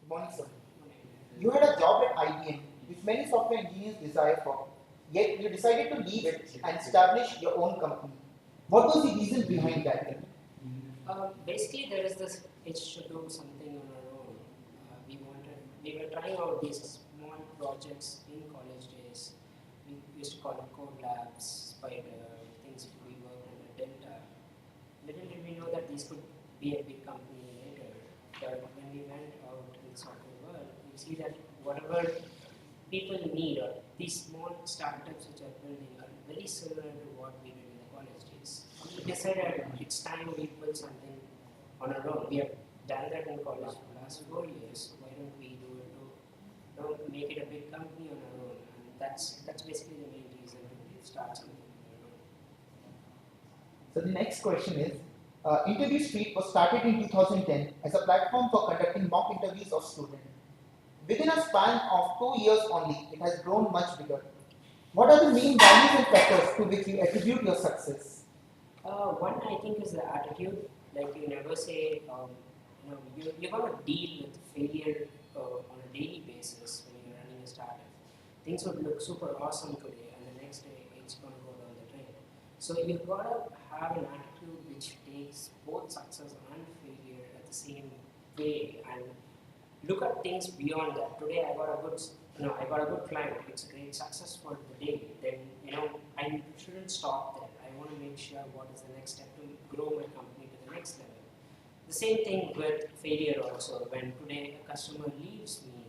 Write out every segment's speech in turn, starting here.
Morning, sir. You had a job at IBM, which many software engineers desire for, yet you decided to leave it and establish your own company. What was the reason behind that? Basically, there is this itch to do something on our own. We were trying out these small projects in college days. We used to call it code labs, spider, things we worked on the Delta. Little did we know that these could be a big company later. But when we went out in the software world, we see that whatever people need or these small startups which are building are very similar to what we did in the college days. We decided it's time we build something on our own. We have done that in college for the last 4 years. Why don't we do it to make it a big company on our own? And that's basically the main reason to start something on our own. So the next question is, Interview Street was started in 2010 as a platform for conducting mock interviews of students. Within a span of 2 years only, it has grown much bigger. What are the main values and factors to which you attribute your success? One I think is the attitude. Like you never say, you're gonna deal with failure on a daily basis when you're running a startup. Things would look super awesome today, and the next day it's gonna go down the drain. So you've gotta have an attitude which takes both success and failure at the same way, and look at things beyond that. Today I got a good client. It's a great success for the day. Then I shouldn't stop there. I want to make sure what is the next step to grow my company to the next level. The same thing with failure also. When today a customer leaves me,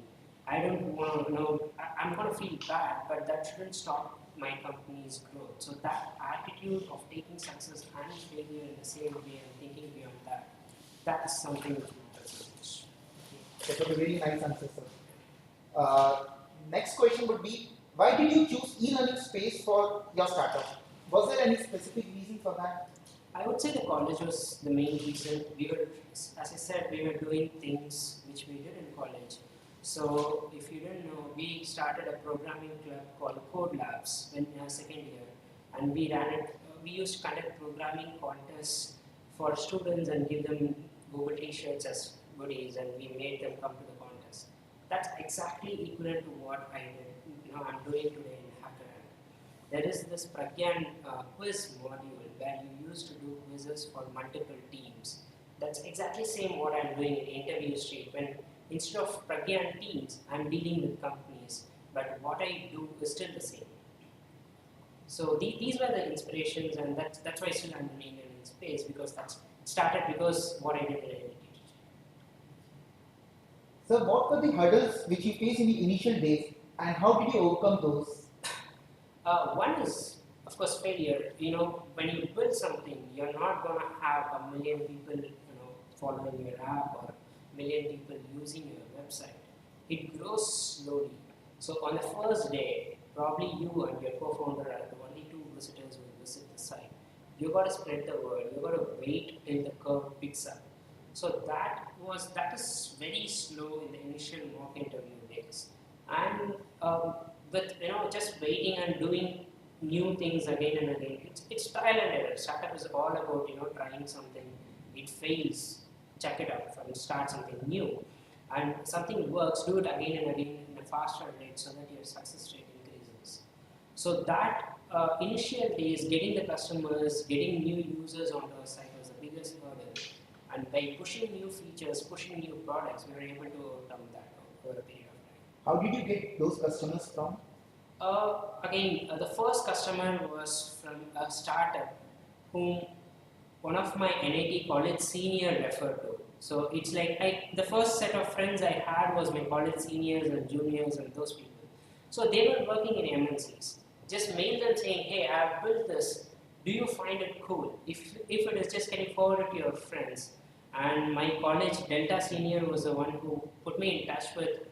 I don't want to I'm going to feel bad, but that shouldn't stop my company's growth. So that attitude of taking success and failure in the same way and thinking beyond that, that is something which matters most. That was a very nice answer, sir. Next question would be, why did you choose e-learning space for your startup? Was there any specific reason for that? I would say the college was the main reason. As I said, we were doing things which we did in college. So if you didn't know, we started a programming club called Code Labs in our second year, and we ran it. We used to conduct programming contests for students and give them Google T-shirts as goodies, and we made them come to the contest. That's exactly equivalent to what I did. I'm doing today in Hackathon. There is this Pragyan quiz module where you used to do quizzes for multiple teams. That's exactly same what I'm doing in Interview Street. When instead of Pragyan teams, I'm dealing with companies, but what I do is still the same. So these were the inspirations, and that's why still I'm in space, because that started because what I did in education. So what were the hurdles which you faced in the initial days, and how did you overcome those? One is, of course, failure. When you build something, you're not going to have a million people, following your app or a million people using your website. It grows slowly. So on the first day, probably you and your co-founder are the only two visitors who visit the site. You got to spread the word. You got to wait till the curve picks up. So that is very slow in the initial mock interview days, and with just waiting and doing new things again and again. It's trial and error. Startup is all about trying something. It fails, check it out and start something new, and something works, do it again and again in a faster rate so that your success rate increases. So that initial days, getting the customers, getting new users onto our site was the biggest hurdle. And by pushing new features, pushing new products, we were able to overcome that over a period of time. How did you get those customers from? The first customer was from a startup whom one of my NIT college senior referred to. So it's like the first set of friends I had was my college seniors and juniors and those people. So they were working in MNCs. Just mail them saying, hey, I've built this. Do you find it cool? If it is, just can you forward it to your friends? And my college Delta senior was the one who put me in touch with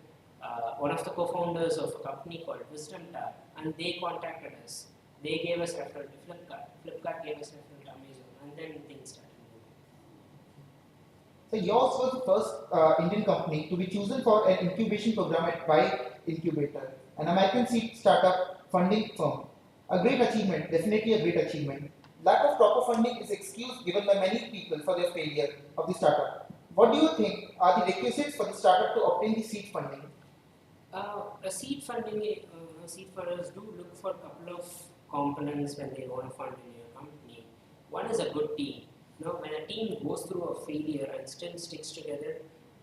one of the co-founders of a company called Wisdom Tab, and they contacted us. They gave us referral to Flipkart. Flipkart gave us referral to Amazon, and then things started moving. So yours was the first Indian company to be chosen for an incubation program at Y Incubator, an American seed startup funding firm. A great achievement, definitely a great achievement. Lack of proper funding is excuse given by many people for their failure of the startup. What do you think are the requisites for the startup to obtain the seed funding? A seed funding, seed funders do look for a couple of components when they want to fund in your company. One is a good team. When a team goes through a failure and still sticks together,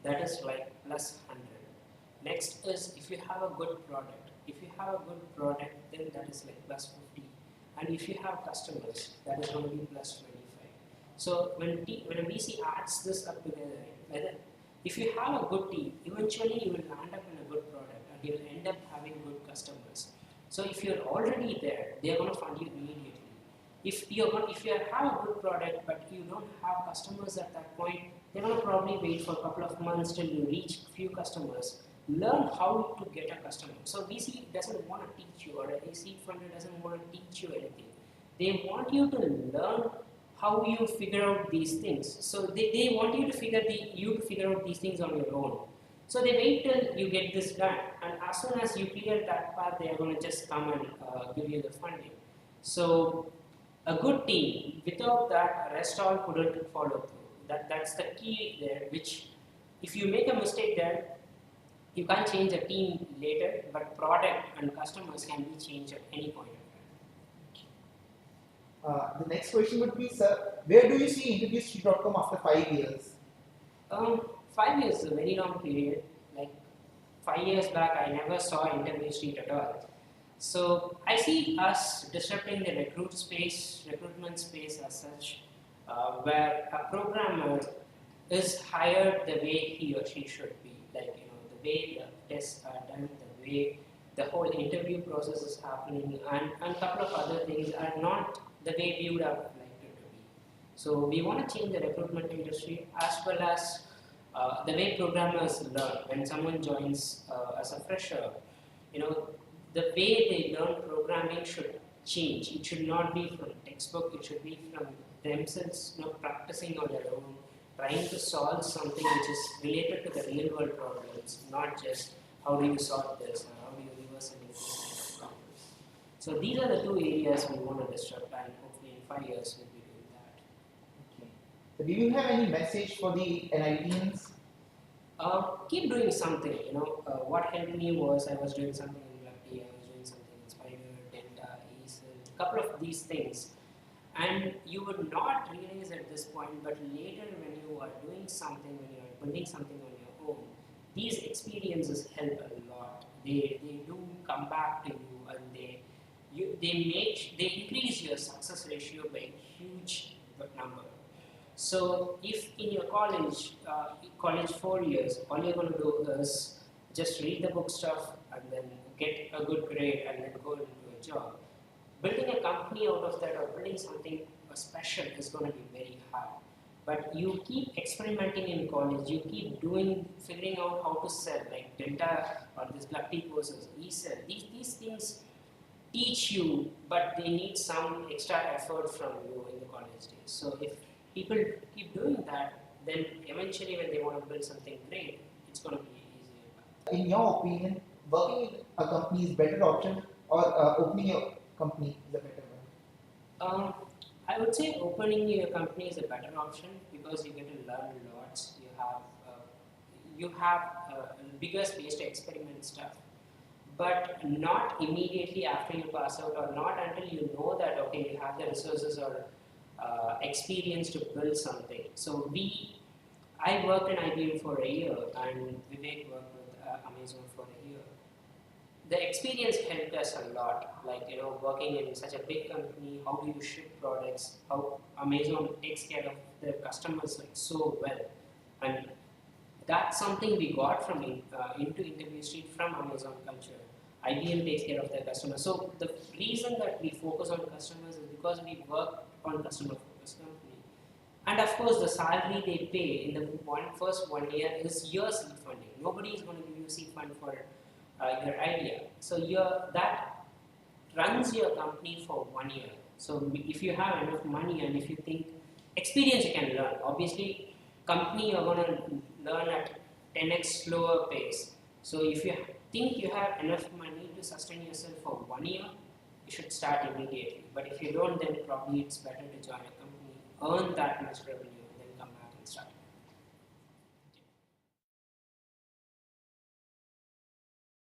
that is like plus 100. Next is if you have a good product. If you have a good product, then that is like plus 50. And if you have customers, that is going to be plus 25. So when a VC adds this up together, whether if you have a good team, eventually you will land up in a good product and you will end up having good customers. So if you're already there, they are going to fund you immediately. If you have a good product but you don't have customers at that point, they're going to probably wait for a couple of months till you reach few customers. Learn how to get a customer. So VC doesn't want to teach you, or a VC funder doesn't want to teach you anything. They want you to learn how you figure out these things. So they want you to figure out these things on your own. So they wait till you get this done, and as soon as you clear that path, they are going to just come and give you the funding. So a good team, without that, rest all couldn't follow through. That's the key there. Which, if you make a mistake there, you can't change a team later, but product and customers can be changed at any point of time. The next question would be, sir, where do you see interviewstreet.com after 5 years? 5 years is a very long period. Like 5 years back, I never saw Interview Street at all. So I see us disrupting the recruitment space as such, where a programmer is hired the way he or she should be. Like, the way the tests are done, the way the whole interview process is happening, and a couple of other things are not the way we would have liked it to be. So we want to change the recruitment industry as well as the way programmers learn. When someone joins as a fresher, the way they learn programming should change. It should not be from textbook. It should be from themselves, practicing on their own, trying to solve something which is related to the real world problems, not just how do you solve this or how do you reverse engineer problems. So these are the two areas we want to disrupt, and hopefully in 5 years we'll be doing that. Okay. So do you have any message for the NITians? Keep doing something. What helped me was I was doing something in Lucky, I was doing something in Spider, Delta, Acer, a couple of these things. And you would not realize at this point, but later when you are doing something, when you are building something on your own, these experiences help a lot. They do come back to you, and they increase your success ratio by a huge number. So if in your college 4 years, all you're going to do is just read the book stuff and then get a good grade and then go into a job, building a company out of that or building something special is going to be very hard. But you keep experimenting in college, you keep figuring out how to sell, like Delta or this Lucky courses, e-sell. These things teach you, but they need some extra effort from you in the college days. So if people keep doing that, then eventually when they want to build something great, it's going to be easier. In your opinion, working in a company is better option, or opening a company is a better one? I would say opening your company is a better option because you get to learn lots. You have a bigger space to experiment stuff, but not immediately after you pass out, or not until you know that okay, you have the resources or experience to build something. So I worked in IBM for a year, and Vivek worked with Amazon for a year. The experience helped us a lot, like working in such a big company, how do you ship products, how Amazon takes care of their customers like so well, and that's something we got from into Interview Street from Amazon culture. IBM takes care of their customers. So the reason that we focus on customers is because we work on customer focused company, and of course the salary they pay in the first 1 year is your seed funding. Nobody is going to give you seed fund for your idea. So that runs your company for 1 year. So if you have enough money and if you think experience you can learn, obviously company you're going to learn at 10x slower pace. So if you think you have enough money to sustain yourself for 1 year, you should start immediately. But if you don't, then probably it's better to join a company, earn that much revenue,